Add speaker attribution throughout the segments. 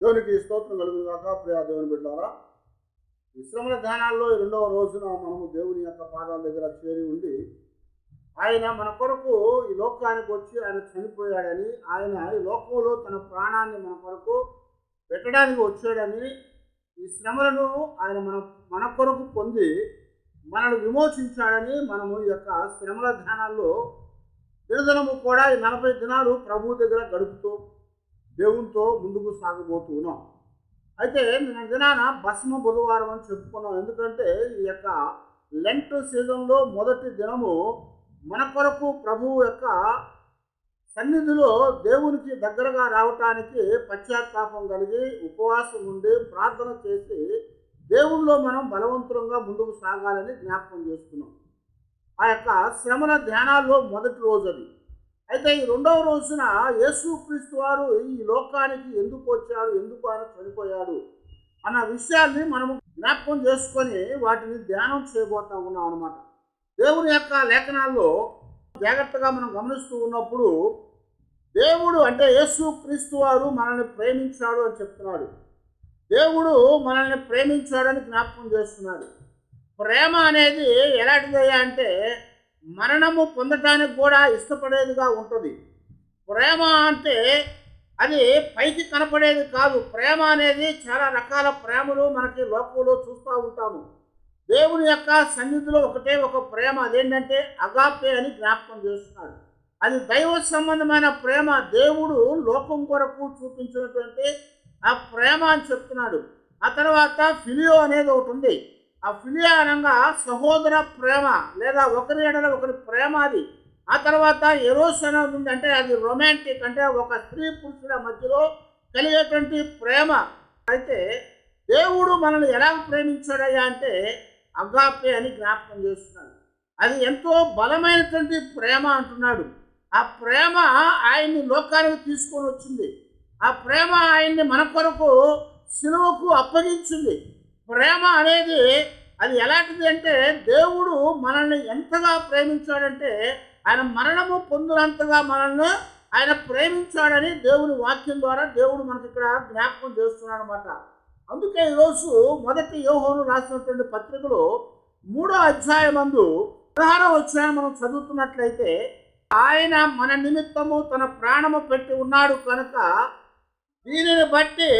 Speaker 1: దేవునికి స్తోత్రం కలుగును గాక. ప్రియ దేవుని బిడ్డలారా, ఈ శ్రమల ధ్యానాల్లో రెండవ రోజున మనము దేవుని యొక్క పాదాల దగ్గర చేరి ఉండి, ఆయన మన కొరకు ఈ లోకానికి వచ్చి ఆయన చనిపోయాడని, ఆయన ఈ లోకంలో తన ప్రాణాన్ని మన కొరకు పెట్టడానికి వచ్చాడని, ఈ శ్రమలను ఆయన మన కొరకు పొంది మనల్ని విమోచించాడని మనము ఈ యొక్క శ్రమల ధ్యానాల్లో దినదినము కూడా ఈ 40 దినాలు ప్రభువు దగ్గర గడుపుతూ దేవునితో ముందుకు సాగబోతూ ఉన్నాం. అయితే నిన్న దినాన భస్మ బుధవారం అని చెప్పుకున్నాం. ఎందుకంటే ఈ యొక్క లెంట్ సీజన్లో మొదటి దినము మన కొరకు ప్రభువు యొక్క సన్నిధిలో దేవునికి దగ్గరగా రావటానికి పశ్చాత్తాపం కలిగి ఉపవాసం ఉండి ప్రార్థన చేసి దేవునిలో మనం బలవంతంగా ముందుకు సాగాలని జ్ఞాపకం చేసుకున్నాం. ఆ యొక్క శ్రమల ధ్యానాల్లో మొదటి రోజు అది. అయితే ఈ రెండవ రోజున యేసుక్రీస్తు వారు ఈ లోకానికి ఎందుకు వచ్చారు, ఎందుకు ఆయన చనిపోయాడు అన్న విషయాల్ని మనము జ్ఞాపకం చేసుకొని వాటిని ధ్యానం చేయబోతా ఉన్నాం అన్నమాట. దేవుని యొక్క లేఖనాల్లో జాగ్రత్తగా మనం గమనిస్తూ ఉన్నప్పుడు దేవుడు అంటే యేసుక్రీస్తు వారు మనల్ని ప్రేమించాడు అని చెప్తున్నాడు. దేవుడు మనల్ని ప్రేమించాడని జ్ఞాపకం చేస్తున్నాడు. ప్రేమ అనేది ఎలాంటిదయ్యా అంటే మరణము పొందటానికి కూడా ఇష్టపడేదిగా ఉంటుంది. ప్రేమ అంటే అది పైకి కనపడేది కాదు. ప్రేమ అనేది చాలా రకాల ప్రేమలు మనకి లోకంలో చూస్తూ ఉంటాము. దేవుని యొక్క సన్నిధిలో ఒకటే ఒక ప్రేమ, అదేంటంటే అగాపే అని జ్ఞాపకం చేస్తున్నాడు. అది దైవ సంబంధమైన ప్రేమ, దేవుడు లోకం కొరకు చూపించినటువంటి ఆ ప్రేమ అని చెప్తున్నాడు. ఆ తర్వాత ఫిలియో అనేది ఒకటి ఉంది. ఆ ఫిలియో అనగా సహోదర ప్రేమ లేదా ఒకరి ఎడల ఒకరి ప్రేమ అది. ఆ తర్వాత ఎరోస్ అనేది ఉంది, అంటే అది రొమాంటిక్, అంటే ఒక స్త్రీ పురుషుల మధ్యలో కలిగేటువంటి ప్రేమ. అయితే దేవుడు మనల్ని ఎలా ప్రేమించాడయ్యా అంటే అగాపే అని జ్ఞాపకం చేస్తున్నాడు. అది ఎంతో బలమైనటువంటి ప్రేమ అంటున్నాడు. ఆ ప్రేమ ఆయన్ని లోకానికి తీసుకొని వచ్చింది. ఆ ప్రేమ ఆయన్ని మన కొరకు సిలువకు అప్పగించింది. ప్రేమ అనేది అది ఎలాంటిది అంటే దేవుడు మనల్ని ఎంతగా ప్రేమించాడంటే ఆయన మరణము పొందినంతగా మనల్ని ఆయన ప్రేమించాడని దేవుని వాక్యం ద్వారా దేవుడు మనకి ఇక్కడ జ్ఞాపకం చేస్తున్నాడు అనమాట. అందుకే ఈరోజు మొదటి యోహోను రాసినటువంటి పత్రికలో 3వ అధ్యాయమందు 16వ అధ్యాయం మనం చదువుతున్నట్లయితే, ఆయన మన నిమిత్తము తన ప్రాణము పెట్టి ఉన్నాడు కనుక దీనిని బట్టి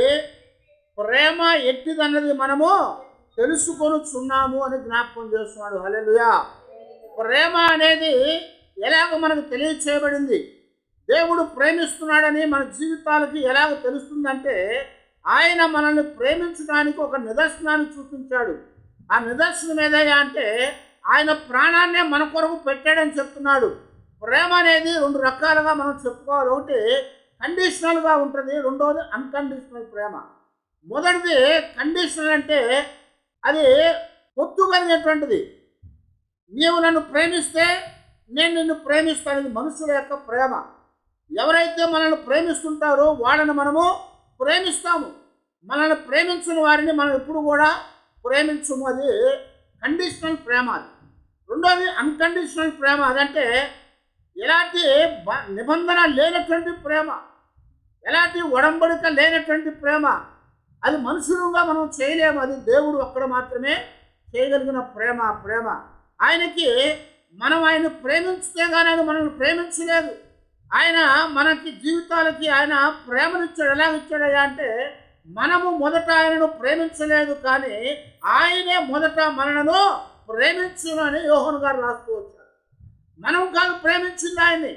Speaker 1: ప్రేమ ఎట్టిదన్నది మనము తెలుసుకొనుచున్నాము అని జ్ఞాపకం చేస్తున్నాడు. హల్లెలూయా. ప్రేమ అనేది ఎలాగ మనకు తెలియచేయబడింది, దేవుడు ప్రేమిస్తున్నాడని మన జీవితాలకి ఎలాగ తెలుస్తుందంటే ఆయన మనల్ని ప్రేమించడానికి ఒక నిదర్శనాన్ని చూపించాడు. ఆ నిదర్శనం ఏదయ్యా అంటే ఆయన ప్రాణాన్నే మన కొరకు పెట్టాడని చెప్తున్నాడు. ప్రేమ అనేది 2 రకాలుగా మనం చెప్పుకోవాలి. ఒకటి కండిషనల్గా ఉంటుంది, రెండవది అన్కండిషనల్ ప్రేమ. మొదటిది కండిషనల్ అంటే అది పొత్తు కలిగినటువంటిది. నీవు నన్ను ప్రేమిస్తే నేను నిన్ను ప్రేమిస్తాను. ఇది మనుషుల యొక్క ప్రేమ. ఎవరైతే మనల్ని ప్రేమిస్తుంటారో వాళ్ళని మనము ప్రేమిస్తాము. మనల్ని ప్రేమించిన వారిని మనం ఎప్పుడు కూడా ప్రేమించము. అది కండిషనల్ ప్రేమ. అది రెండోది అన్కండిషనల్ ప్రేమ. అదంటే ఎలాంటి నిబంధన లేనటువంటి ప్రేమ, ఎలాంటి ఒడంబడిక లేనటువంటి ప్రేమ. అది మనుషులుగా మనం చేయలేము, అది దేవుడు ఒక్కడ మాత్రమే చేయగలిగిన ప్రేమ. ప్రేమ ఆయనకి మనం ఆయన ప్రేమించితే కానీ ఆయన మనల్ని ప్రేమించలేదు. ఆయన మనకి జీవితాలకి ఆయన ప్రేమనిచ్చాడు. ఎలా ఇచ్చాడయ్యా అంటే మనము మొదట ఆయనను ప్రేమించలేదు, కానీ ఆయనే మొదట మనలను ప్రేమించును అని యోహోను గారు రాస్తూ వచ్చారు. మనం కాదు ప్రేమించింది ఆయన్ని,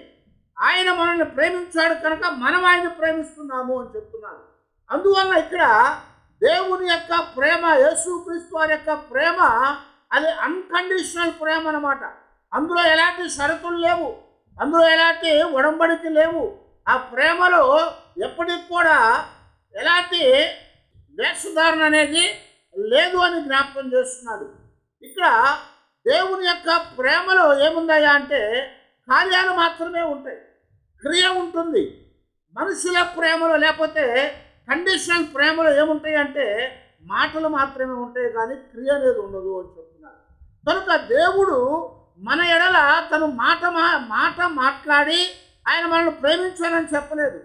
Speaker 1: ఆయన మనల్ని ప్రేమించాడు కనుక మనం ఆయన్ని ప్రేమిస్తున్నాము అని చెప్తున్నాడు. అందువల్ల ఇక్కడ దేవుని యొక్క ప్రేమ, యేసుక్రీస్తు వారి యొక్క ప్రేమ అది అన్కండిషనల్ ప్రేమ అన్నమాట. అందులో ఎలాంటి షరతులు లేవు, అందులో ఎలాంటి ఒడంబడిక లేవు. ఆ ప్రేమలో ఎప్పటికి కూడా ఎలాంటి వేషధారణ అనేది లేదు అని జ్ఞాపకం చేస్తున్నాడు. ఇక్కడ దేవుని యొక్క ప్రేమలో ఏముందయ్యా అంటే కార్యాలు మాత్రమే ఉంటాయి, క్రియ ఉంటుంది. మనుషుల ప్రేమలో లేకపోతే కండిషనల్ ప్రేమలో ఏముంటాయి అంటే మాటలు మాత్రమే ఉంటాయి, కానీ క్రియ అనేది ఉండదు అని చెప్తున్నాడు. కనుక దేవుడు మన ఎడల తను మాట మాట్లాడి ఆయన మనల్ని ప్రేమించాలని చెప్పలేదు.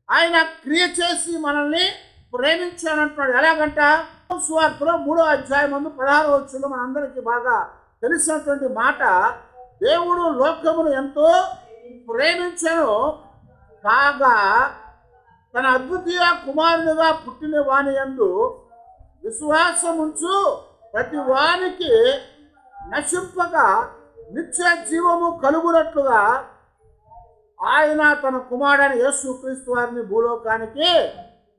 Speaker 1: ఆయన క్రియ చేసి మనల్ని ప్రేమించానంటున్నాడు. ఎలాగంట? సువార్తలో 3వ అధ్యాయం 16వ వచనంలో మనందరికీ బాగా తెలిసినటువంటి మాట, దేవుడు లోకమును ఎంతో ప్రేమించను కాగా తన అద్వితీయ కుమారునిగా పుట్టిన వాని యందు విశ్వాసముంచు ప్రతి వానికి నశింపక నిత్య జీవము కలుగునట్లుగా ఆయన తన కుమారుడైన యేసుక్రీస్తు వారిని భూలోకానికి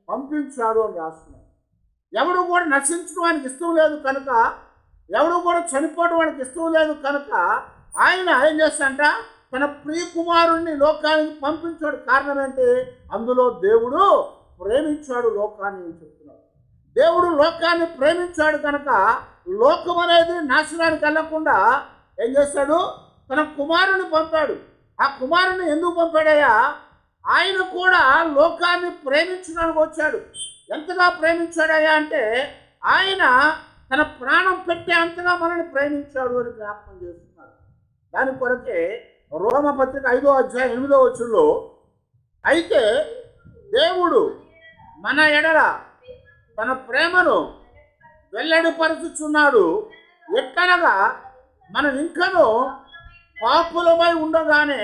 Speaker 1: పంపించాడు అని రాస్తున్నాడు. ఎవడు కూడా నశించడం ఆయనకి ఇష్టం లేదు కనుక, ఎవడు కూడా చనిపోవడం వానికి ఇష్టం లేదు కనుక ఆయన ఏం చేస్తాడంట, తన ప్రియ కుమారుణ్ణి లోకానికి పంపించాడు. కారణం ఏంటి? అందులో దేవుడు ప్రేమించాడు లోకాన్ని అని చెప్తున్నాడు. దేవుడు లోకాన్ని ప్రేమించాడు కనుక లోకం అనేది నాశనానికి వెళ్లకుండా ఏం చేశాడు? తన కుమారుని పంపాడు. ఆ కుమారుని ఎందుకు పంపాడయ్యా? ఆయన కూడా లోకాన్ని ప్రేమించడానికి వచ్చాడు. ఎంతగా ప్రేమించాడయ్యా అంటే ఆయన తన ప్రాణం పెట్టే అంతగా మనల్ని ప్రేమించాడు అని జ్ఞాపకం చేస్తున్నాడు. దాని కొరకే రోమపత్రిక 5వ అధ్యాయం 8వ వచనంలో, అయితే దేవుడు మన ఎడల తన ప్రేమను వెల్లడిపరుచుచున్నాడు, ఎట్లనగా మనం ఇంకనూ పాపులమై ఉండగానే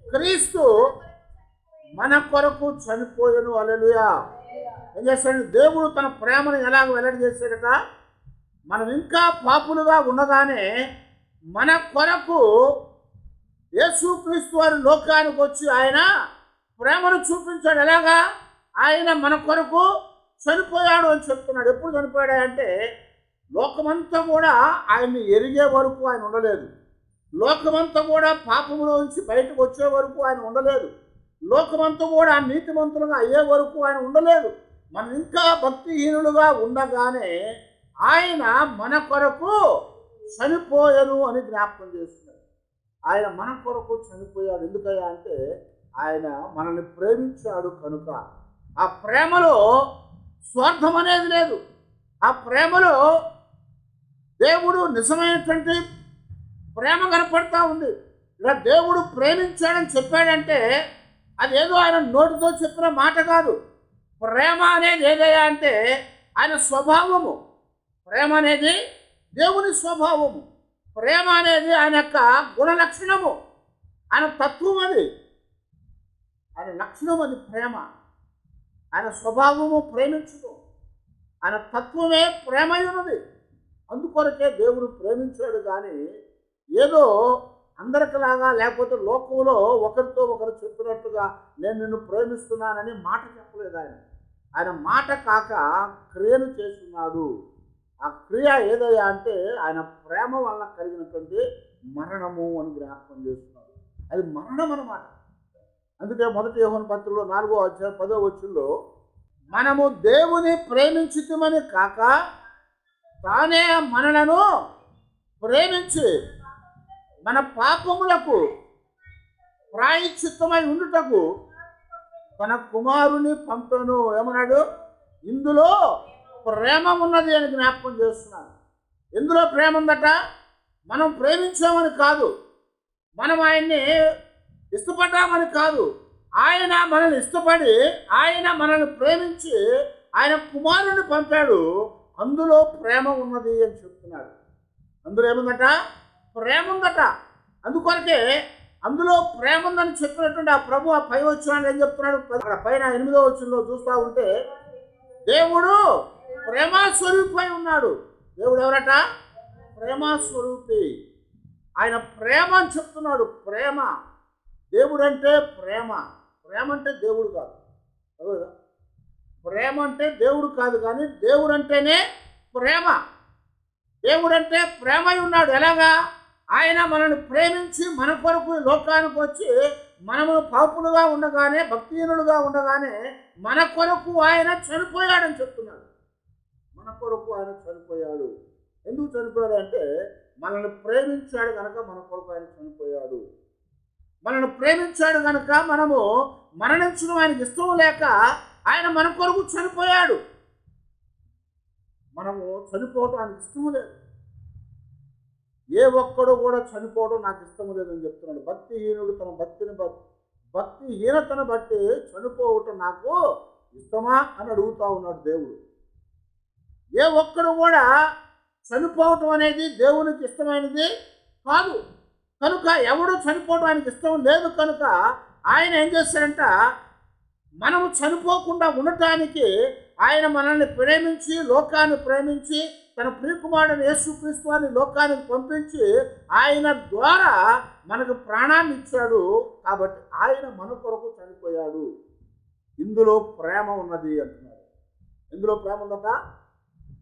Speaker 1: క్రీస్తు మన కొరకు చనిపోయెను. హల్లెలూయా. ఏం చేస్తాడు? దేవుడు తన ప్రేమను ఎలాగ వెల్లడి చేశాడట? మనం ఇంకా పాపులుగా ఉండగానే మన కొరకు యేసుక్రీస్తు వారి లోకానికి వచ్చి ఆయన ప్రేమను చూపించాడు. ఎలాగా? ఆయన మన కొరకు చనిపోయాడు అని చెప్తున్నాడు. ఎప్పుడు చనిపోయాడు అంటే లోకమంతా కూడా ఆయన్ని ఎరిగే వరకు ఆయన ఉండలేదు. లోకమంతా కూడా పాపములో నుంచి బయటకు వచ్చే వరకు ఆయన ఉండలేదు. లోకమంతా కూడా నీతిమంతులుగా అయ్యే వరకు ఆయన ఉండలేదు. మనం ఇంకా భక్తిహీనులుగా ఉండగానే ఆయన మన కొరకు చనిపోయాను అని జ్ఞాపకం చేస్తున్నాడు. ఆయన మన కొరకు చనిపోయాడు. ఎందుకయ్యా అంటే ఆయన మనల్ని ప్రేమించాడు కనుక. ఆ ప్రేమలో స్వార్థం అనేది లేదు. ఆ ప్రేమలో దేవుడు నిజమైనటువంటి ప్రేమ కనపడతా ఉంది. ఇలా దేవుడు ప్రేమించాడని చెప్పాడంటే అదేదో ఆయన నోటితో చెప్పిన మాట కాదు. ప్రేమ అనేది ఏదయ్యా అంటే ఆయన స్వభావము. ప్రేమ అనేది దేవుని స్వభావము. ప్రేమ అనేది ఆయన యొక్క గుణలక్షణము, ఆయన తత్వం. అది ఆయన లక్షణం. అది ప్రేమ. ఆయన స్వభావము ప్రేమించడం, ఆయన తత్వమే ప్రేమై ఉన్నది. అందుకొరకే దేవుడు ప్రేమించాడు. కానీ ఏదో అందరికిలాగా లేకపోతే లోకంలో ఒకరితో ఒకరు చెప్పినట్టుగా నేను నిన్ను ప్రేమిస్తున్నానని మాట చెప్పలేదు ఆయన. ఆయన మాట కాక క్రియను చేస్తున్నాడు. ఆ క్రియ ఏదయ్యా అంటే ఆయన ప్రేమ వల్ల కలిగినటువంటి మరణము అని జ్ఞాపకం చేస్తున్నాడు. అది మరణం అన్నమాట. అందుకే 1 యోహాను పత్రికలో 4వ అధ్యాయం 10వ వచనంలో, మనము దేవుని ప్రేమించితిమని కాక తానే మనలను ప్రేమించి మన పాపములకు ప్రాయశ్చిత్తమై ఉండుటకు తన కుమారుని పంపెను. ఏమన్నాడు? ఇందులో ప్రేమ ఉన్నది అని జ్ఞాపకం చేస్తున్నాను. ఎందులో ప్రేమ ఉందట? మనం ప్రేమించామని కాదు, మనం ఆయన్ని ఇష్టపడ్డామని కాదు. ఆయన మనల్ని ఇష్టపడి ఆయన మనల్ని ప్రేమించి ఆయన కుమారుని పంపాడు. అందులో ప్రేమ ఉన్నది అని చెప్తున్నాడు. అందులో ఏముందట? ప్రేమ ఉందట. అందుకొరకే అందులో ప్రేమ ఉందని చెప్పినటువంటి ఆ ప్రభు ఆ పై వచనాన్ని ఏం చెప్తున్నాడు? అక్కడ పైన 8వ వచనంలో చూస్తూ ఉంటే, దేవుడు ప్రేమస్వరూపై ఉన్నాడు. దేవుడు ఎవరట? ప్రేమస్వరూపి. ఆయన ప్రేమ అని చెప్తున్నాడు. ప్రేమ. దేవుడు అంటే ప్రేమ. ప్రేమ అంటే దేవుడు కాదు. ప్రేమ అంటే దేవుడు కాదు, కానీ దేవుడు అంటేనే ప్రేమ. దేవుడు అంటే ప్రేమై ఉన్నాడు. ఎలాగా? ఆయన మనల్ని ప్రేమించి మన కొరకు లోకానికి వచ్చి మనము పాపులుగా ఉండగానే, భక్తిహీనులుగా ఉండగానే మన కొరకు ఆయన చనిపోయాడని చెప్తున్నాడు. మన కొరకు ఆయన చనిపోయాడు. ఎందుకు చనిపోయాడు అంటే మనల్ని ప్రేమించాడు కనుక మన కొరకు ఆయన చనిపోయాడు. మనల్ని ప్రేమించాడు కనుక మనము మరణించడం ఆయనకి ఇష్టం లేక ఆయన మన కొరకు చనిపోయాడు. మనము చనిపోవటం ఆయనకి ఇష్టం లేదు. ఏ ఒక్కడు కూడా చనిపోవడం నాకు ఇష్టం లేదని చెప్తున్నాడు. భక్తిహీనుడు తన భక్తిహీనతను బట్టి చనిపోవటం నాకు ఇష్టమా అని అడుగుతా ఉన్నాడు దేవుడు. ఏ ఒక్కడు కూడా చనిపోవటం అనేది దేవునికి ఇష్టమైనది కాదు. కనుక ఎవడు చనిపోవడం ఆయనకి ఇష్టం లేదు. కనుక ఆయన ఏం చేశారంట, మనము చనిపోకుండా ఉండటానికి ఆయన మనల్ని ప్రేమించి, లోకాన్ని ప్రేమించి, తన ప్రియకుమారుడైన యేసుక్రీస్తు వారిని లోకానికి పంపించి ఆయన ద్వారా మనకు ప్రాణాన్ని ఇచ్చాడు. కాబట్టి ఆయన మన కొరకు చనిపోయాడు. ఇందులో ప్రేమ ఉన్నది అంటున్నాడు. ఇందులో ప్రేమ ఉందట.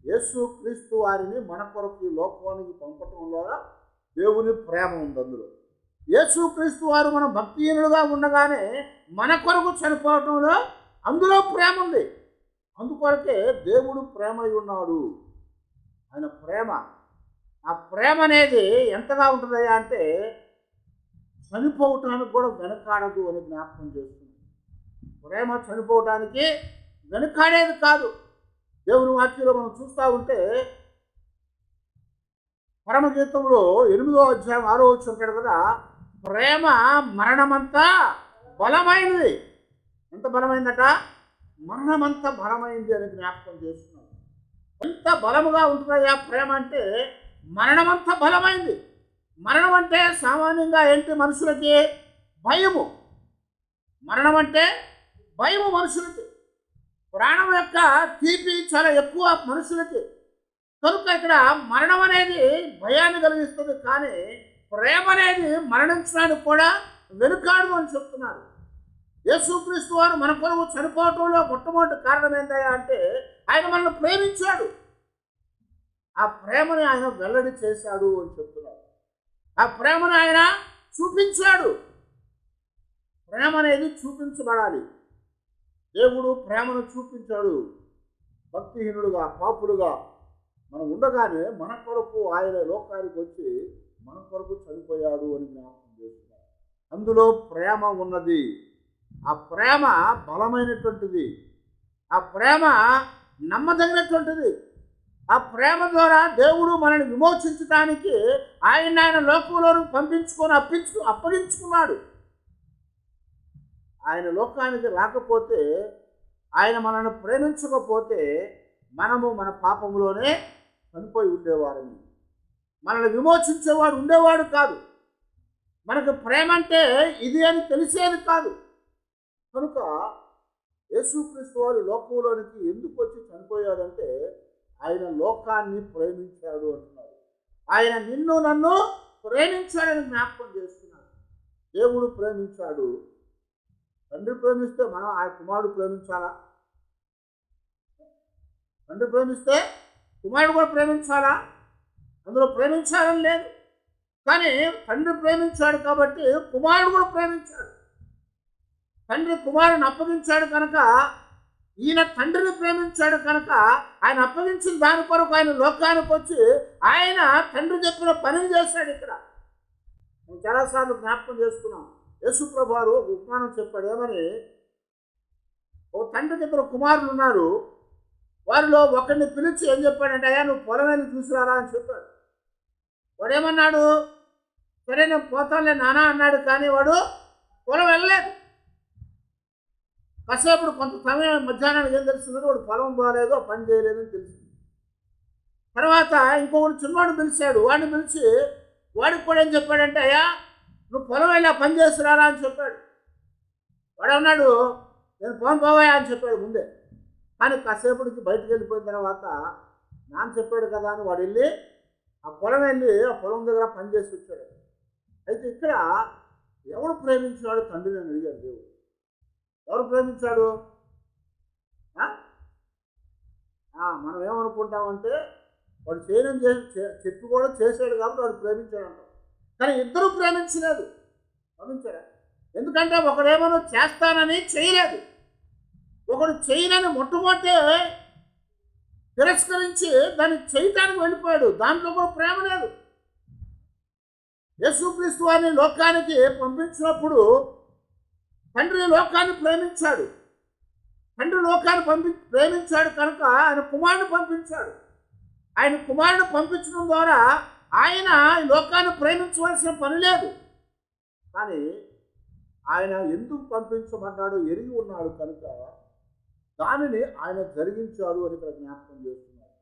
Speaker 1: యేసుక్రీస్తు వారిని మన కొరకు ఈ లోకానికి పంపటంలో దేవుని ప్రేమ ఉంది. అందులో యేసుక్రీస్తు వారు మనం భక్తిహీనులుగా ఉండగానే మన కొరకు చనిపోవటంలో అందులో ప్రేమ ఉంది. అందుకొరకే దేవుడు ప్రేమై ఉన్నాడు. ఆయన ప్రేమ, ఆ ప్రేమ అనేది ఎంతగా ఉంటుందయ్యా అంటే చనిపోవటానికి కూడా వెనకాడదు అని జ్ఞాపకం చేస్తుంది. ప్రేమ చనిపోవటానికి వెనకాడేది కాదు. దేవుని వాక్యంలో మనం చూస్తూ ఉంటే పరమగీతంలో 8వ అధ్యాయం 6వ వచనం ఉంటాడు కదా, ప్రేమ మరణమంతా బలమైనది. ఎంత బలమైందట? మరణమంతా బలమైంది అని జ్ఞాపకం చేస్తున్నాడు. ఎంత బలముగా ఉంటుందయ్యా ప్రేమ అంటే మరణమంతా బలమైంది. మరణం అంటే సామాన్యంగా ఏంటి? మనుషులకి భయము. మరణం అంటే భయము మనుషులకి. ప్రాణం యొక్క తీపి చాలా ఎక్కువ మనుషులకి. కనుక ఇక్కడ మరణం అనేది భయాన్ని కలిగిస్తుంది, కానీ ప్రేమ అనేది మరణించడానికి కూడా వెనుకాడు అని చెప్తున్నారు. యేసుక్రీస్తు వారు మన కొరకు చనిపోవటంలో మొట్టమొదటి కారణం ఏంటయ్యా అంటే ఆయన మనల్ని ప్రేమించాడు. ఆ ప్రేమని ఆయన వెల్లడి చేశాడు అని చెప్తున్నారు. ఆ ప్రేమను ఆయన చూపించాడు. ప్రేమ అనేది చూపించబడాలి. దేవుడు ప్రేమను చూపించాడు. భక్తిహీనుడుగా, పాపులుగా మనం ఉండగానే మన కొరకు ఆయన లోకానికి వచ్చి మన కొరకు చనిపోయాడు అని జ్ఞాపకం చేస్తున్నారు. అందులో ప్రేమ ఉన్నది. ఆ ప్రేమ బలమైనటువంటిది. ఆ ప్రేమ నమ్మదగినటువంటిది. ఆ ప్రేమ ద్వారా దేవుడు మనల్ని విమోచించడానికి ఆయన లోకంలోకి పంపించుకొని అప్పగించుకున్నాడు. ఆయన లోకానికి రాకపోతే, ఆయన మనల్ని ప్రేమించకపోతే మనము మన పాపంలోనే చనిపోయి ఉండేవారని, మనల్ని విమోచించేవాడు ఉండేవాడు కాదు. మనకు ప్రేమ అంటే ఇది అని తెలిసేది కాదు. కనుక యేసుక్రీస్తు వారు లోకంలోనికి ఎందుకు వచ్చి చనిపోయాడంటే ఆయన లోకాన్ని ప్రేమించాడు అంటున్నాడు. ఆయన నిన్ను నన్ను ప్రేమించాడని జ్ఞాపకం చేస్తున్నాడు. దేవుడు ప్రేమించాడు. తండ్రి ప్రేమిస్తే మనం ఆ కుమారుడు ప్రేమించాలా? తండ్రి ప్రేమిస్తే కుమారుడు కూడా ప్రేమించాలా? అందులో ప్రేమించాలని లేదు. కానీ తండ్రి ప్రేమించాడు కాబట్టి కుమారుడు కూడా ప్రేమించాడు. తండ్రి కుమారుని అప్పగించాడు కనుక ఈయన తండ్రిని ప్రేమించాడు కనుక ఆయన అప్పగించిన దాని కొరకు ఆయన లోకానికి వచ్చి ఆయన తండ్రి చెప్పిన పనిని చేశాడు. ఇక్కడ మేము చాలాసార్లు జ్ఞాపకం చేసుకున్నాం. యేసుప్రభు వారు ఒక ఉపమానం చెప్పాడు. ఏమని? ఒక తండ్రికి 2 కుమారులు ఉన్నారు. వారిలో ఒకరిని పిలిచి ఏం చెప్పాడంటే, అయ్యా నువ్వు పొలం వెళ్ళి చూసిరారా అని చెప్పాడు. వాడేమన్నాడు? సరే నేను పోతానులే నానా అన్నాడు. కానీ వాడు పొలం వెళ్ళలేదు. కాసేపుడు కొంత సమయం మధ్యాహ్నానికి ఏం తెలిసిందో వాడు పొలం పోలేదు, పని చేయలేదని తెలిసింది. తర్వాత ఇంకొకటి చిన్నవాడిని పిలిచాడు. వాడిని పిలిచి వాడికి కూడా ఏం చెప్పాడంటే, అయ్యా నువ్వు పొలం వెళ్ళి పని చేస్తున్నారా అని చెప్పాడు. వాడు అన్నాడు నేను పొలం పోవాయా అని చెప్పాడు ముందే. కానీ కాసేపటికి బయటకు వెళ్ళిపోయిన తర్వాత నాన్న చెప్పాడు కదా అని వాడు వెళ్ళి ఆ పొలం దగ్గర పని చేసి వచ్చాడు. అయితే ఇక్కడ ఎవడు ప్రేమించాడు తండ్రిని అని అడిగాడు దేవుడు. ఎవరు ప్రేమించాడు? మనం ఏమనుకుంటామంటే వాడు చేయడం చెప్పి కూడా చేశాడు కాబట్టి వాడు ప్రేమించాడు అంటాం. కానీ ఇద్దరు ప్రేమించలేదు. గమనించారా? ఎందుకంటే ఒకడేమో చేస్తానని చేయలేదు, ఒకడు చేయనని మొట్టమొదటి తిరస్కరించి దాన్ని చేయటానికి వెళ్ళిపోయాడు. దాంట్లో కూడా ప్రేమ లేదు. యేసుక్రీస్తు వారిని లోకానికి పంపించినప్పుడు తండ్రి లోకాన్ని ప్రేమించాడు. తండ్రి లోకాన్ని ప్రేమించాడు కనుక ఆయన కుమారుని పంపించాడు. ఆయన కుమారుని పంపించడం ద్వారా ఆయన ఈ లోకాన్ని ప్రేమించవలసిన పని లేదు. కానీ ఆయన ఎందుకు పంపించమన్నాడో ఎరిగి ఉన్నాడు కనుక దానిని ఆయన జరిగించాడు అని ఇక్కడ జ్ఞాపకం చేస్తున్నాడు.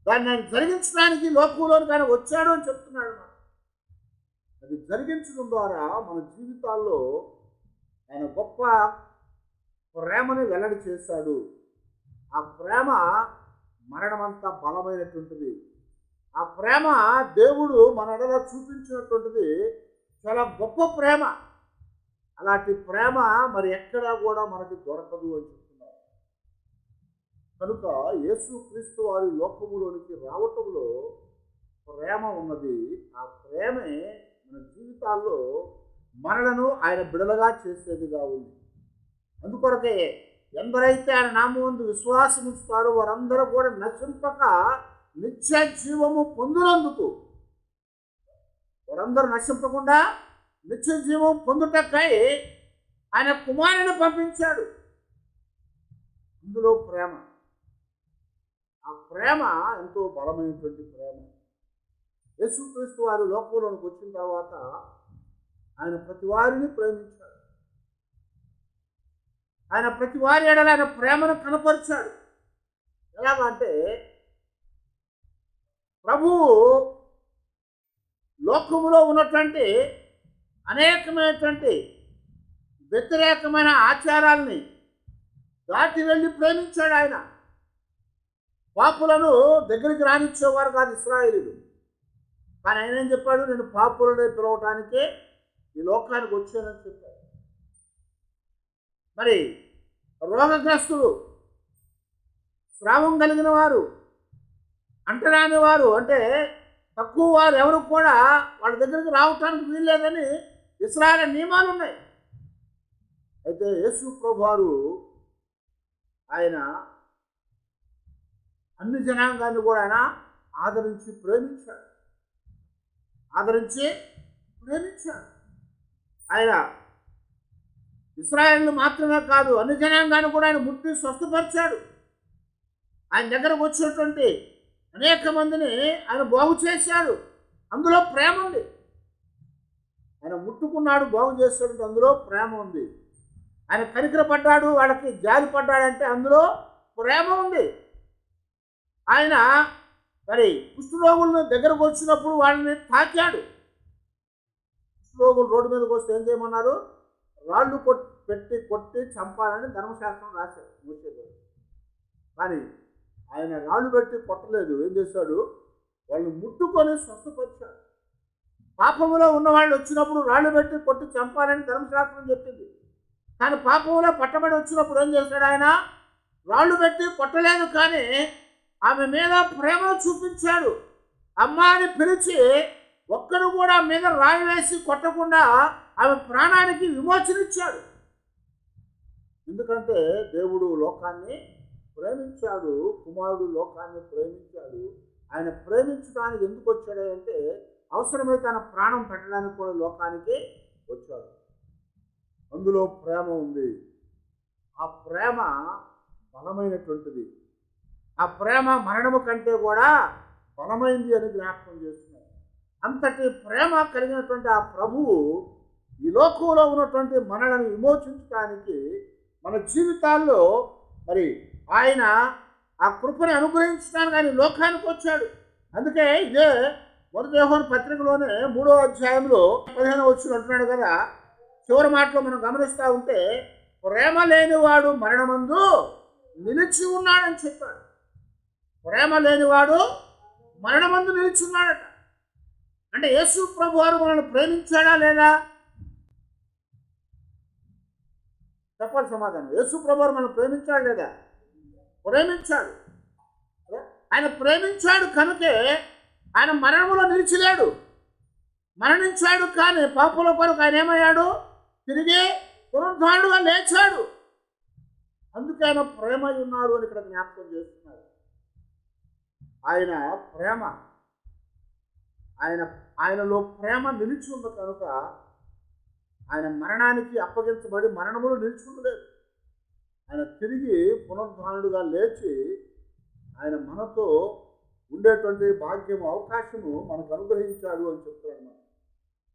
Speaker 1: దాన్ని ఆయన జరిగించడానికి లోకంలోనికి ఆయన వచ్చాడు అని చెప్తున్నాడు. అది జరిగించడం ద్వారా మన జీవితాల్లో ఆయన గొప్ప ప్రేమని వెల్లడి చేశాడు. ఆ ప్రేమ మరణమంతా బలమైనటువంటిది. ఆ ప్రేమ దేవుడు మన ఎడల చూపించినటువంటిది చాలా గొప్ప ప్రేమ. అలాంటి ప్రేమ మరి ఎక్కడా కూడా మనకి దొరకదు అని చెప్తున్నారు. కనుక యేసుక్రీస్తు వారి లోకములోనికి రావటంలో ప్రేమ ఉన్నది. ఆ ప్రేమే మన జీవితాల్లో మనలను ఆయన బిడలుగా చేసేదిగా ఉంది. అందుకొరకే ఎందరైతే ఆయన నామమునందు విశ్వాసం ఉంచుతారో వారందరూ కూడా నశింపక నిత్య జీవము పొందినందుకు, వారందరూ నశింపకుండా నిత్య జీవం పొందుటకై ఆయన కుమారుని పంపించాడు. అందులో ప్రేమ, ఆ ప్రేమ ఎంతో బలమైనటువంటి ప్రేమ. యేసుక్రీస్తు వారు లోకంలోనికి వచ్చిన తర్వాత ఆయన ప్రతి వారిని ప్రేమించాడు. ఆయన ప్రతి వారి ఎడల ఆయన ప్రేమను కనపరిచాడు. ఎలాగంటే ప్రభువు లోకములో ఉన్నటువంటి అనేకమైనటువంటి వ్యతిరేకమైన ఆచారాల్ని దాటి వెళ్ళి ప్రేమించాడు. ఆయన పాపులను దగ్గరికి రానిచ్చేవారు కాదు ఇశ్రాయేలీయులు. కానీ ఆయన ఏం చెప్పాడు? నేను పాపులనే పిలవటానికే ఈ లోకానికి వచ్చానని చెప్పాడు. మరి రోగగ్రస్తులు, స్రావం కలిగిన వారు, అంటరాని వారు, అంటే తక్కువ వారు ఎవరు కూడా వాళ్ళ దగ్గరికి రావటానికి వీల్లేదని ఇశ్రాయేలు నియమాలు ఉన్నాయి. అయితే యేసు ప్రభువారు ఆయన అన్ని జనాంగాన్ని కూడా ఆయన ఆదరించి ప్రేమించాడు. ఆయన ఇశ్రాయేలును మాత్రమే కాదు, అన్ని జనాంగాన్ని కూడా ఆయన ముట్టి స్వస్థపరిచాడు. ఆయన దగ్గరకు వచ్చినటువంటి అనేక మందిని ఆయన బాగు చేశాడు. అందులో ప్రేమ ఉంది. ఆయన ముట్టుకున్నాడు, బాగు చేశాడు, అందులో ప్రేమ ఉంది. ఆయన కనికరపడ్డాడు, వాళ్ళకి జాలి పడ్డాడంటే అందులో ప్రేమ ఉంది. ఆయన మరి కుష్ఠరోగులను దగ్గరకు వచ్చినప్పుడు వాళ్ళని తాకాడు. కుష్ఠరోగులు రోడ్డు మీదకి వస్తే ఏం చేయమన్నారు? రాళ్ళు కొట్టి చంపాలని ధర్మశాస్త్రం రాశాడు మోసేగారు. కానీ ఆయన రాళ్ళు పెట్టి కొట్టలేదు. ఏం చేశాడు? వాళ్ళని ముట్టుకొని స్వస్థపరిచాడు. పాపములో ఉన్నవాళ్ళు వచ్చినప్పుడు రాళ్ళు పెట్టి కొట్టి చంపాలని ధర్మశాస్త్రం చెప్పింది. కానీ పాపములో పట్టబడి వచ్చినప్పుడు ఏం చేశాడు? ఆయన రాళ్ళు పెట్టి కొట్టలేదు, కానీ ఆమె మీద ప్రేమను చూపించాడు. అమ్మ అని పిలిచి ఒక్కరు కూడా మీద రాయి వేసి కొట్టకుండా ఆమె ప్రాణానికి విమోచనిచ్చాడు. ఎందుకంటే దేవుడు లోకాన్ని ప్రేమించాడు, కుమారుడు లోకాన్ని ప్రేమించాడు. ఆయన ప్రేమించడానికి ఎందుకు వచ్చాడు అంటే అవసరమైతే తన ప్రాణం పెట్టడానికి కూడా లోకానికి వచ్చాడు. అందులో ప్రేమ ఉంది. ఆ ప్రేమ బలమైనటువంటిది. ఆ ప్రేమ మరణము కంటే కూడా బలమైంది అని జ్ఞాపకం చేస్తున్నారు. అంతటి ప్రేమ కలిగినటువంటి ఆ ప్రభువు ఈ లోకంలో ఉన్నటువంటి మనలను విమోచించడానికి మన జీవితాల్లో మరి ఆయన ఆ కృపను అనుగ్రహించడానికి ఆయన లోకానికి వచ్చాడు. అందుకే ఇదే మొదటి యోహాను పత్రికలోనే 3వ అధ్యాయంలో 15వ వచనం అంటున్నాడు కదా. చివరి మాటలో మనం గమనిస్తూ ఉంటే ప్రేమ లేనివాడు మరణమందు నిలిచి ఉన్నాడని చెప్పాడు. ప్రేమ లేనివాడు మరణమందు నిలిచి ఉన్నాడట. అంటే యేసు ప్రభు వారు మనల్ని ప్రేమించాడా లేదా? చెప్పాలి సమాధానం. యేసు ప్రభు వారు మనల్ని ప్రేమించాడా లేదా? ప్రేమించాడు. ఆయన ప్రేమించాడు కనుకే ఆయన మరణంలో నిలిచిలేడు, మరణించాడు. కానీ పాపుల కొరకు ఆయన ఏమయ్యాడు? తిరిగి పునరుద్ధానుడుగా లేచాడు. అందుకే ఆయన ప్రేమ ఉన్నాడు అని ఇక్కడ జ్ఞాపకం చేస్తున్నారు. ఆయన ప్రేమ, ఆయనలో ప్రేమ నిలిచి ఉంది కనుక ఆయన మరణానికి అప్పగించబడి మరణములు నిలిచి ఉండలేదు. ఆయన తిరిగి పునరుద్ధానుడుగా లేచి ఆయన మనతో ఉండేటువంటి భాగ్యము, అవకాశము మనకు అనుగ్రహించాడు అని చెప్తున్నాడు.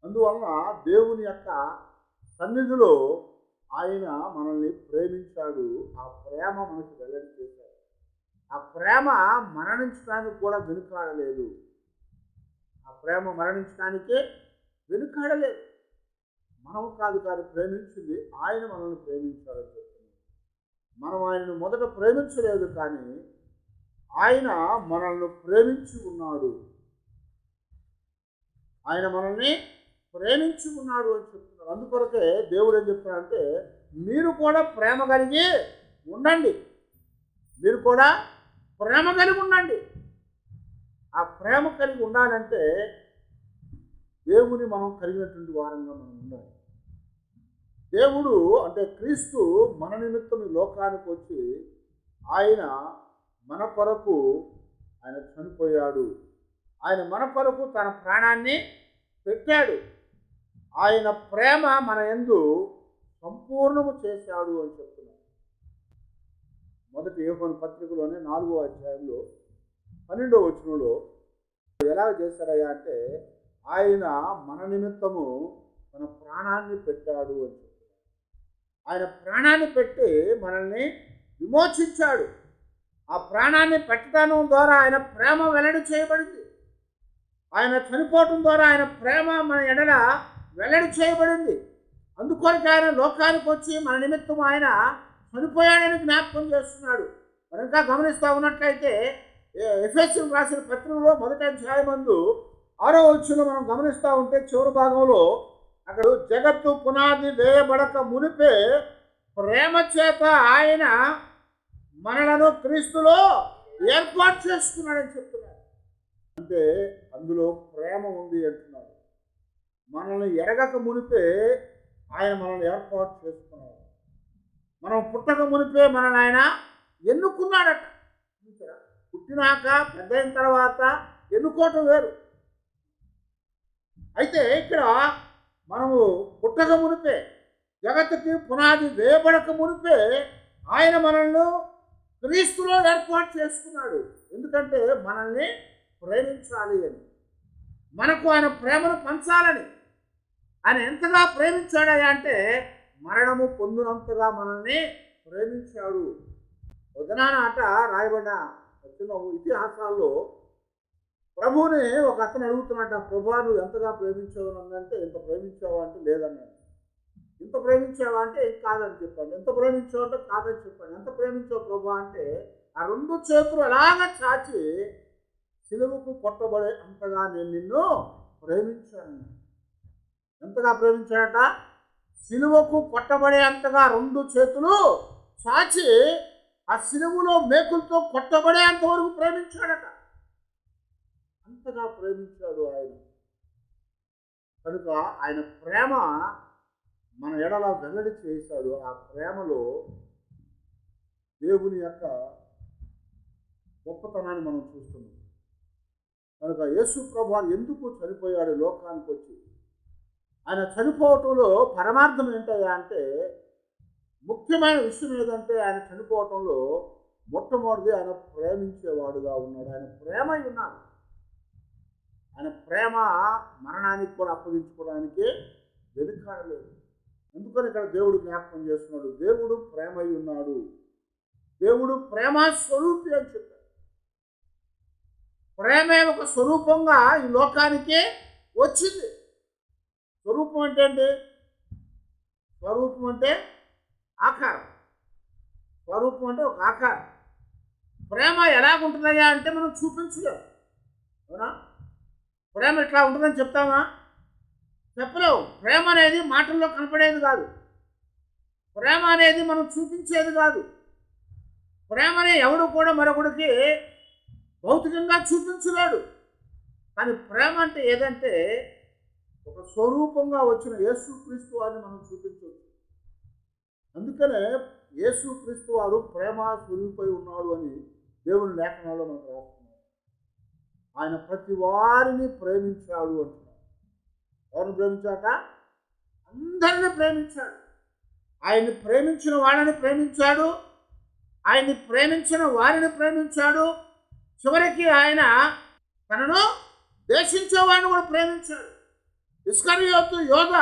Speaker 1: అందువలన దేవుని యొక్క సన్నిధిలో ఆయన మనల్ని ప్రేమించాడు. ఆ ప్రేమ మనకు వెల్లడి చేశాడు. ఆ ప్రేమ మరణించడానికి కూడా వెనుకాడలేదు. ఆ ప్రేమ మరణించడానికి వెనుకాడలేదు. మనము కాదు కానీ ప్రేమించింది ఆయన మనల్ని ప్రేమించాలని చెప్తున్నాడు. మనం ఆయనను మొదట ప్రేమించలేదు, కానీ ఆయన మనల్ని ప్రేమించి ఉన్నాడు. ఆయన మనల్ని ప్రేమించి ఉన్నాడు అని చెప్తున్నారు. అందుకొరకే దేవుడు ఏం చెప్తున్నాడంటే, మీరు కూడా ప్రేమ కలిగి ఉండండి. మీరు కూడా ప్రేమ కలిగి ఉండండి. ఆ ప్రేమ కలిగి ఉండాలంటే దేవుని మనం కలిగినటువంటి వారంగా మనం ఉండాలి. దేవుడు అంటే క్రీస్తు మన నిమిత్తం ఈ లోకానికి వచ్చి ఆయన మన కొరకు ఆయన చనిపోయాడు. ఆయన మన కొరకు తన ప్రాణాన్ని పెట్టాడు. ఆయన ప్రేమ మన యందు సంపూర్ణము చేశాడు అని చెప్తున్నాడు. మొదటి యోహాను పత్రికలోనే 4వ అధ్యాయంలో 12వ వచనంలో ఎలా చేశారయ్యా అంటే, ఆయన మన నిమిత్తము తన ప్రాణాన్ని పెట్టాడు అని చెప్తున్నాడు. ఆయన ప్రాణాన్ని పెట్టి మనల్ని విమోచించాడు. ఆ ప్రాణాన్ని పెట్టడం ద్వారా ఆయన ప్రేమ వెల్లడి చేయబడింది. ఆయన చనిపోవటం ద్వారా ఆయన ప్రేమ మన ఎడల వెల్లడి చేయబడింది. అందుకొరకు ఆయన లోకానికి వచ్చి మన నిమిత్తం ఆయన చనిపోయాడని జ్ఞాపకం చేస్తున్నాడు. మనం ఇంకా గమనిస్తూ ఉన్నట్లయితే ఎఫెసీయులకు రాసిన పత్రికలో మొదటి అధ్యాయమందు 6వ వచనంలో మనం గమనిస్తూ ఉంటే చివరి భాగంలో అక్కడ జగత్తు పునాది వేయబడక మునిపే ప్రేమ చేత ఆయన మనలను క్రీస్తులో ఏర్పాటు చేసుకున్నాడని చెప్తున్నాడు. అంటే అందులో ప్రేమ ఉంది అంటున్నాడు. మనల్ని ఎరగక మునిపే ఆయన మనల్ని ఏర్పాటు చేసుకున్నాడు. మనం పుట్టక మునిపే మనల్ని ఆయన ఎన్నుకున్నాడట. పుట్టినాక పెద్ద అయిన తర్వాత ఎన్నుకోవటం వేరు. అయితే ఇక్కడ మనము పుట్టక మునిపే, జగత్తుకి పునాది వేయబడక మునిపే ఆయన మనల్ని క్రీస్తులో ఏర్పాటు చేసుకున్నాడు. ఎందుకంటే మనల్ని ప్రేమించాలి అని, మనకు ఆయన ప్రేమను పంచాలని. ఆయన ఎంతగా ప్రేమించాడయ్యా అంటే మరణము పొందినంతగా మనల్ని ప్రేమించాడు. వదనాట రాయబడిన చిన్న ఇతిహాసాల్లో ప్రభువుని ఒక అతను అడుగుతున్నట్ట, ప్రభా నువ్వు ఎంతగా ప్రేమించావు అంటే, ఇంత ప్రేమించావా అంటే లేదన్నాడు. ఇంత ప్రేమించావా అంటే ఏం కాదని చెప్పాడు. ఎంత ప్రేమించావు అంటే కాదని చెప్పాడు. ఎంత ప్రేమించావు ప్రభా అంటే ఆ 2 చేతులు ఎలాగ చాచి సిలువకు కొట్టబడే అంతగా నేను నిన్ను ప్రేమించాను. ఎంతగా ప్రేమించాడట? సిలువకు కొట్టబడే అంతగా 2 చేతులు చాచి ఆ సిలువలో మేకులతో కొట్టబడే అంతవరకు ప్రేమించాడట. అంతగా ప్రేమించాడు ఆయన. కనుక ఆయన ప్రేమ మన ఎడల వెల్లడి చేశాడు. ఆ ప్రేమలో దేవుని యొక్క గొప్పతనాన్ని మనం చూస్తున్నాం. కనుక యేసు ప్రభువు ఎందుకు చనిపోయాడు లోకానికి వచ్చి? ఆయన చనిపోవటంలో పరమార్థం ఏంటయ్యా అంటే, ముఖ్యమైన విషయం ఏదంటే ఆయన చనిపోవటంలో మొట్టమొదటిది ఆయన ప్రేమించేవాడుగా ఉన్నాడు. ఆయన ప్రేమై ఉన్నాడు. ఆయన ప్రేమ మరణానికి కూడా అప్పగించుకోవడానికి వెనుకాడలేదు. ఎందుకని ఇక్కడ దేవుడు జ్ఞాపకం చేస్తున్నాడు, దేవుడు ప్రేమై ఉన్నాడు, దేవుడు ప్రేమ స్వరూపి అని చెప్పాడు. ప్రేమే ఒక స్వరూపంగా ఈ లోకానికి వచ్చింది. స్వరూపం అంటే ఏంటి? స్వరూపం అంటే ఆకారం. స్వరూపం అంటే ఒక ఆకారం. ప్రేమ ఎలాగుంటుందయ్యా అంటే మనం చూపించలేము. అవునా? ప్రేమ ఇట్లా ఉంటుందని చెప్తామా? చెప్పలేవు. ప్రేమ అనేది మాటల్లో కనపడేది కాదు. ప్రేమ అనేది మనం చూపించేది కాదు. ప్రేమని ఎవడు కూడా మరొకడికి భౌతికంగా చూపించలేడు. కానీ ప్రేమ అంటే ఏదంటే ఒక స్వరూపంగా వచ్చిన యేసుక్రీస్తు వారిని మనం చూపించవచ్చు. అందుకనే యేసుక్రీస్తు వారు ప్రేమ స్వరూపై ఉన్నాడు అని దేవుని లేఖనాల్లో మనకు రాస్తున్నారు. ఆయన ప్రతి వారిని ప్రేమించాడు అంటున్నారు. ఎవరిని ప్రేమించాట? అందరినీ ప్రేమించాడు. ఆయన్ని ప్రేమించిన వాళ్ళని ప్రేమించాడు. ఆయన్ని ప్రేమించిన వారిని ప్రేమించాడు. చివరికి ఆయన తనను ద్వేషించేవాడిని కూడా ప్రేమించాడు. ఇస్కరియోతు యోధ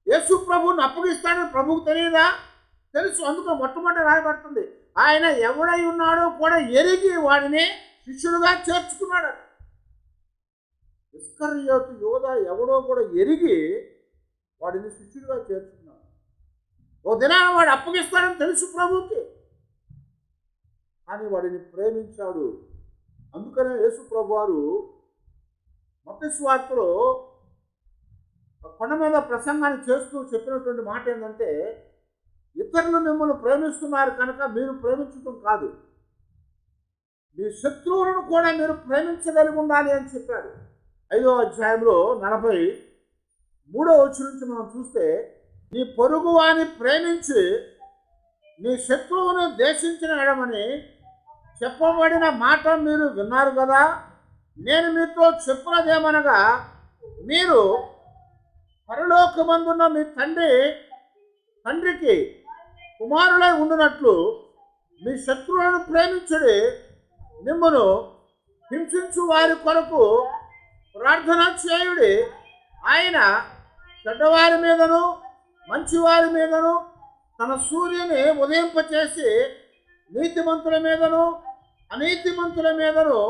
Speaker 1: యేసు ప్రభువుని అప్పగిస్తాడని ప్రభువుకు తెలియదా? తెలుసు. అందుకు మొట్టమొదటి రాయబడుతుంది, ఆయన ఎవడై ఉన్నాడో కూడా ఎరిగి వాడిని శిష్యుడుగా చేర్చుకున్నాడు. ఇస్కరియోతు యోధ ఎవడో కూడా ఎరిగి వాడిని శిష్యుడిగా చేర్చుకున్నాడు. ఓ దినాన వాడు అప్పగిస్తాడని తెలుసు ప్రభువుకి, కానీ వాడిని ప్రేమించాడు. అందుకనే యేసు ప్రభు వారు మత్తయి సువార్తలో కొండ మీద ప్రసంగాన్ని చేస్తూ చెప్పినటువంటి మాట ఏంటంటే, ఇతరులు మిమ్మల్ని ప్రేమిస్తున్నారు కనుక మీరు ప్రేమించడం కాదు, మీ శత్రువులను కూడా మీరు ప్రేమించగలిగి ఉండాలి అని చెప్పాడు. 5వ అధ్యాయంలో 43వ వచనం నుంచి మనం చూస్తే, నీ పొరుగువాని ప్రేమించి నీ శత్రువును ద్వేషించిన ఎడమని చెప్పబడిన మాట మీరు విన్నారు కదా. నేను మీతో చెప్పున్నదేమనగా, మీరు పరలోకమందున్న మీ తండ్రికి కుమారులై ఉండునట్లు మీ శత్రువులను ప్రేమించుడి, మిమ్మును హింసించు వారి కొరకు ప్రార్థన చేయుడి. ఆయన చెడ్డవారి మీదను మంచివారి మీదను తన సూర్యుని ఉదయింపచేసి నీతిమంతుల మీదను అనీతిమంతుల మీదను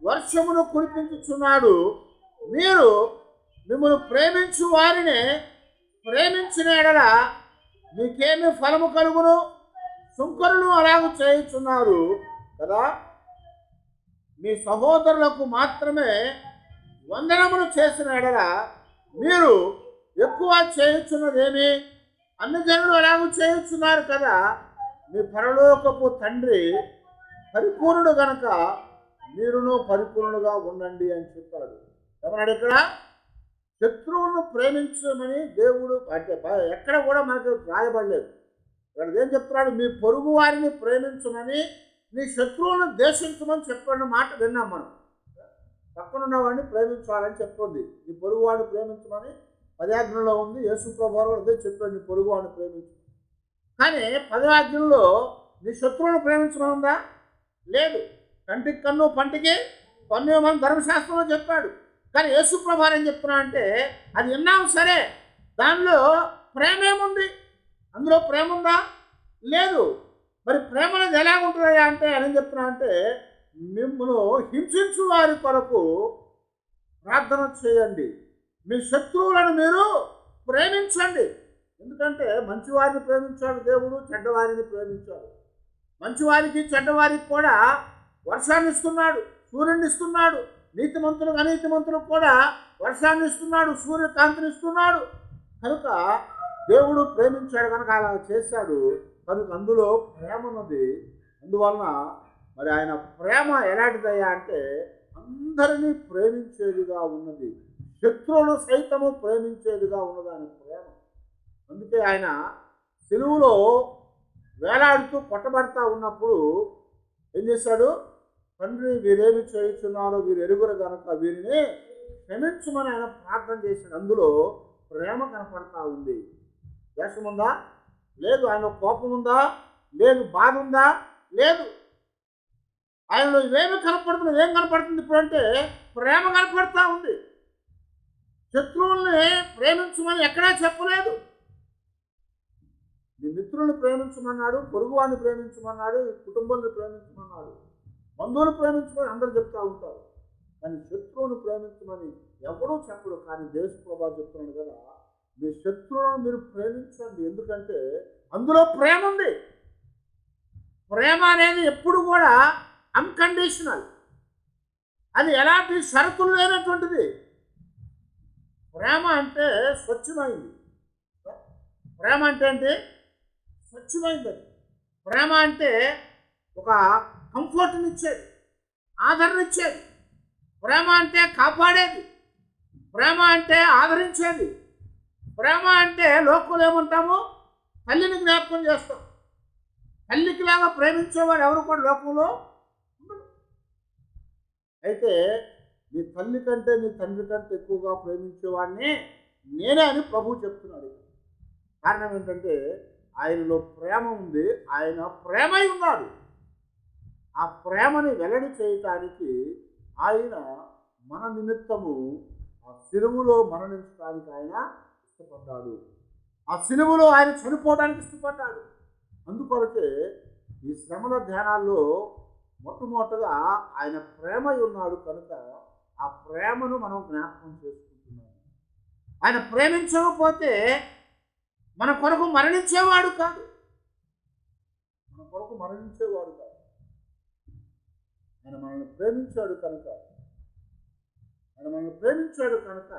Speaker 1: వర్షమును కురిపించుచున్నాడు. మీరు మిమ్మల్ని ప్రేమించు వారిని ప్రేమించిన ఎడల మీకేమి ఫలము కలుగును? సుంకరులు అలాగూ చేయుచున్నారు కదా. మీ సహోదరులకు మాత్రమే వందనములు చేసిన ఎడల మీరు ఎక్కువ చేయుచున్నదేమి? అన్ని జనులు అలాగూ చేయుచున్నారు కదా. మీ పరలోకపు తండ్రి పరిపూర్ణుడు గనక మీరును పరిపూర్ణుడుగా ఉండండి అని చెప్పాడు. ఏమన్నాడు ఇక్కడ? శత్రువులను ప్రేమించమని దేవుడు అంటే ఎక్కడ కూడా మనకు రాయబడలేదు. ఇక్కడ ఏం చెప్తున్నాడు? మీ పొరుగు వారిని ప్రేమించమని, నీ శత్రువులను ద్వేషించమని చెప్పిన మాట విన్నాం మనం. పక్కనున్న వాడిని ప్రేమించాలని చెప్తుంది. నీ పొరుగు వాడిని ప్రేమించమని 10 ఆజ్ఞల్లో ఉంది. యేసు ప్రభువు అదే చెప్పాడు, నీ పొరుగు వాడిని ప్రేమించు. కానీ 10 ఆజ్ఞల్లో నీ శత్రువులను ప్రేమించమని ఉందా? లేదు. కంటికి కన్ను పంటికి పన్ను మన ధర్మశాస్త్రంలో చెప్పాడు. కానీ యేసు ప్రభువు ఏం చెప్తున్నా అంటే, అది విన్నాం సరే, దానిలో ప్రేమ ఏముంది? అందులో ప్రేమ ఉందా? లేదు. మరి ప్రేమ అనేది ఎలా ఉంటుందయ్యా అంటే ఏం చెప్తున్నా అంటే, మిమ్మల్ని హింసించు వారి కొరకు ప్రార్థన చేయండి, మీ శత్రువులను మీరు ప్రేమించండి. ఎందుకంటే మంచివారిని ప్రేమించాడు దేవుడు, చెడ్డవారిని ప్రేమించాడు. మంచివారికి చెడ్డవారికి కూడా వర్షాన్ని ఇస్తున్నాడు, సూర్యుని ఇస్తున్నాడు. నీతిమంతులకు అనీతిమంతులకు కూడా వర్షాన్ని ఇస్తున్నాడు, సూర్యకాంతిని ఇస్తున్నాడు. కనుక దేవుడు ప్రేమించాడు కనుక అలా చేశాడు. కనుక అందులో ప్రేమ ఉన్నది. అందువలన మరి ఆయన ప్రేమ ఎలాంటిదయ్యా అంటే అందరినీ ప్రేమించేదిగా ఉన్నది, శత్రువును సైతము ప్రేమించేదిగా ఉన్నది ఆయన ప్రేమ. అందుకే ఆయన సిలువలో వేలాడుతూ కొట్టబడతా ఉన్నప్పుడు ఏం చేశాడు? తండ్రి, వీరేమి చేయుచున్నారో వీరు ఎరుగురు కనుక వీరిని క్షమించమని ఆయన ప్రార్థన చేశాడు. అందులో ప్రేమ కనపడతా ఉంది. ద్వేషం ఉందా? లేదు. ఆయనలో కోపం ఉందా? లేదు. బాధ ఉందా? లేదు. ఆయనలో ఇవేమి కనపడుతుంది? ఏం కనపడుతుంది ఇప్పుడు అంటే ప్రేమ కనపడతా ఉంది. శత్రువుల్ని ప్రేమించమని ఎక్కడా చెప్పలేదు. నీ మిత్రుల్ని ప్రేమించమన్నాడు, పొరుగువాడిని ప్రేమించమన్నాడు, కుటుంబాన్ని ప్రేమించమన్నాడు, బంధువులు ప్రేమించమని అందరూ చెప్తూ ఉంటారు. కానీ శత్రువును ప్రేమించమని ఎవడూ చెప్పడు. కానీ దేశ ప్రభావం చెప్తున్నాడు కదా, మీ శత్రువులను మీరు ప్రేమించండి. ఎందుకంటే అందులో ప్రేమ ఉంది. ప్రేమ అనేది ఎప్పుడు కూడా అన్కండిషనల్, అది ఎలాంటి షరతులు లేనటువంటిది. ప్రేమ అంటే స్వచ్ఛమైంది. ప్రేమ అంటే ఏంటి? స్వచ్ఛమైంది. ప్రేమ అంటే ఒక కంఫర్ట్ని ఇచ్చేది, ఆదరణ ఇచ్చేది. ప్రేమ అంటే కాపాడేది. ప్రేమ అంటే ఆదరించేది. ప్రేమ అంటే లోకంలో ఏమంటాము? తల్లిని జ్ఞాపకం చేస్తాం. తల్లికి లాగా ప్రేమించేవాడు ఎవరు కూడా లోకంలో ఉండరు. అయితే నీ తల్లి కంటే నీ తండ్రి కంటే ఎక్కువగా ప్రేమించేవాడిని నేనే అని ప్రభువు చెప్తున్నాడు. కారణం ఏంటంటే ఆయనలో ప్రేమ ఉంది, ఆయన ప్రేమై ఉన్నాడు. ఆ ప్రేమని వెల్లడి చేయటానికి ఆయన మన నిమిత్తము ఆ సిలువలో మరణించడానికి ఆయన ఇష్టపడ్డాడు. ఆ సిలువలో ఆయన చనిపోవడానికి ఇష్టపడ్డాడు. అందుకొరకే ఈ శ్రమల ధ్యానాల్లో మొట్టమొదటగా ఆయన ప్రేమ ఉన్నాడు కనుక ఆ ప్రేమను మనం జ్ఞాపకం చేసుకుంటున్నాం. ఆయన ప్రేమించకపోతే మన కొరకు మరణించేవాడు కాదు. మన కొరకు మరణించేవాడు కాదు. ఆయన మనల్ని ప్రేమించాడు కనుక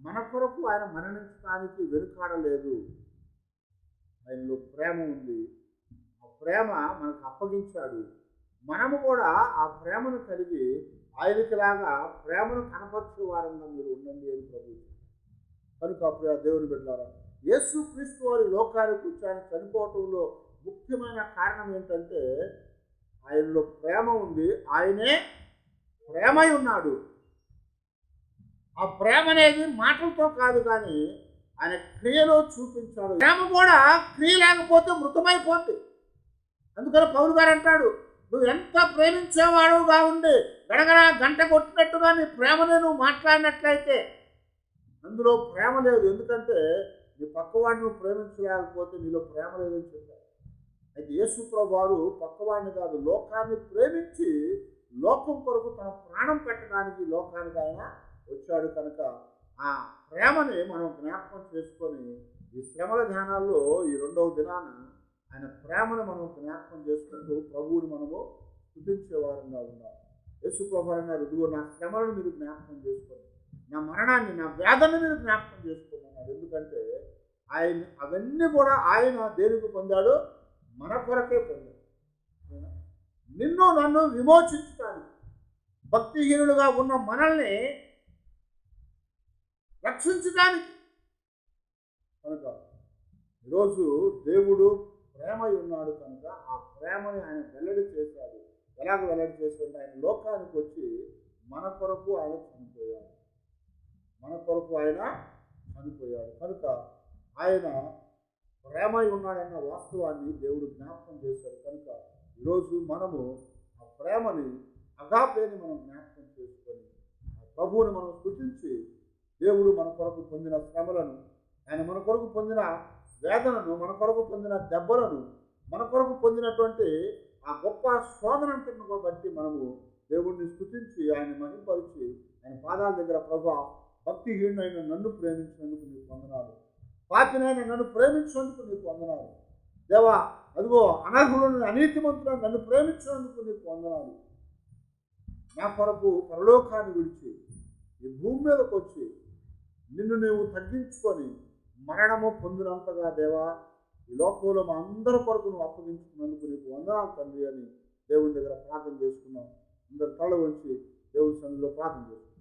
Speaker 1: మన కొరకు ఆయన మరణించడానికి వెనుకాడలేదు. ఆయనలో ప్రేమ ఉంది. ఆ ప్రేమ మనకు అప్పగించాడు. మనము కూడా ఆ ప్రేమను కలిగి ఆయనకిలాగా ప్రేమను కనపరిచే వారంగా మీరు ఉండండి అని ప్రభు. కనుక అప్పుడు ఆ దేవుని బిడ్డలారా, యేసు క్రీస్తు వారి లోకానికి వచ్చి ఆయన చనిపోవటంలో ముఖ్యమైన కారణం ఏంటంటే ఆయనలో ప్రేమ ఉంది. ఆయనే ప్రేమై ఉన్నాడు. ఆ ప్రేమ అనేది మాటలతో కాదు కానీ ఆయన క్రియలో చూపించాడు. ప్రేమ కూడా క్రియ లేకపోతే మృతమైపోద్ది. అందుకని పౌలు గారు అంటాడు, నువ్వు ఎంత ప్రేమించేవాడుగా ఉండి గడగడ గంట కొట్టినట్టుగా నీ ప్రేమనే నువ్వు మాట్లాడినట్లయితే అందులో ప్రేమ లేదు. ఎందుకంటే నీ పక్కవాడిని నువ్వు ప్రేమించలేకపోతే నీలో ప్రేమ లేదని చెప్పారు. అయితే యేసు ప్రభువు వారు పక్కవాడిని కాదు, లోకాన్ని ప్రేమించి లోకం కొరకు తన ప్రాణం పెట్టడానికి లోకానికి ఆయన వచ్చాడు. కనుక ఆ ప్రేమని మనం జ్ఞాపకం చేసుకొని ఈ శ్రమల ధ్యానాల్లో ఈ రెండవ దినాన ఆయన ప్రేమను మనం జ్ఞాపకం చేసుకుంటూ ప్రభువుని మనము స్తుతించేవారంగా ఉన్నాం. యేసు ప్రభువు అన్నారు, ఇదిగో నా శ్రమలను మీరు జ్ఞాపకం చేసుకోండి, నా మరణాన్ని, నా వ్యాధులను మీరు జ్ఞాపకం చేసుకోమన్నారు. ఎందుకంటే ఆయన అవన్నీ కూడా ఆయన దేనికి పొందాడు? మన కొరకే పొందాడు. నిన్ను నన్ను విమోచించడానికి, భక్తిహీనులుగా ఉన్న మనల్ని రక్షించడానికి. కనుక ఈరోజు దేవుడు ప్రేమై ఉన్నాడు కనుక ఆ ప్రేమని ఆయన వెల్లడి చేశాడు. ఎలాగ వెల్లడి చేశాడు? ఆయన లోకానికి వచ్చి మన కొరకు ఆయన చనిపోయాడు. కనుక ఆయన ప్రేమై ఉన్నాడన్న వాస్తవాన్ని దేవుడు జ్ఞాపకం చేశాడు. కనుక ఈరోజు మనము ఆ ప్రేమని, అగాపేని మనం జ్ఞాపకం చేసుకొని ఆ ప్రభువుని మనం స్తుతించి దేవుడు మన కొరకు పొందిన శ్రమలను, ఆయన మన కొరకు పొందిన వేదనను, మన కొరకు పొందిన దెబ్బలను, మన కొరకు పొందినటువంటి ఆ గొప్ప శోధనంతను బట్టి మనము దేవుడిని స్తుతించి ఆయన మహింపరిచి ఆయన పాదాల దగ్గర, ప్రభా భక్తిహీనుడైన నన్ను ప్రేమించినందుకు నీకు వందనాలు, పాపినైన నన్ను ప్రేమించినందుకు నీకు వందనాలు, దేవా అదిగో అనర్హులను అనీతిమంతులను నన్ను ప్రేమించినందుకు నీకు వందనాలు, నా కొరకు పరలోకాన్ని విడిచి ఈ భూమి మీదకి వచ్చి నిన్ను నీవు తగ్గించుకొని మరణము పొందినంతగా దేవా ఈ లోకంలో మా అందరి కొరకు నువ్వు అప్పగించుకున్నందుకు నీకు వందనాలు తండ్రి అని దేవుని దగ్గర ప్రార్థన చేసుకున్నాం. అందరు తల ఉంచి దేవుని సన్నిధిలో ప్రార్థన చేసుకున్నాం.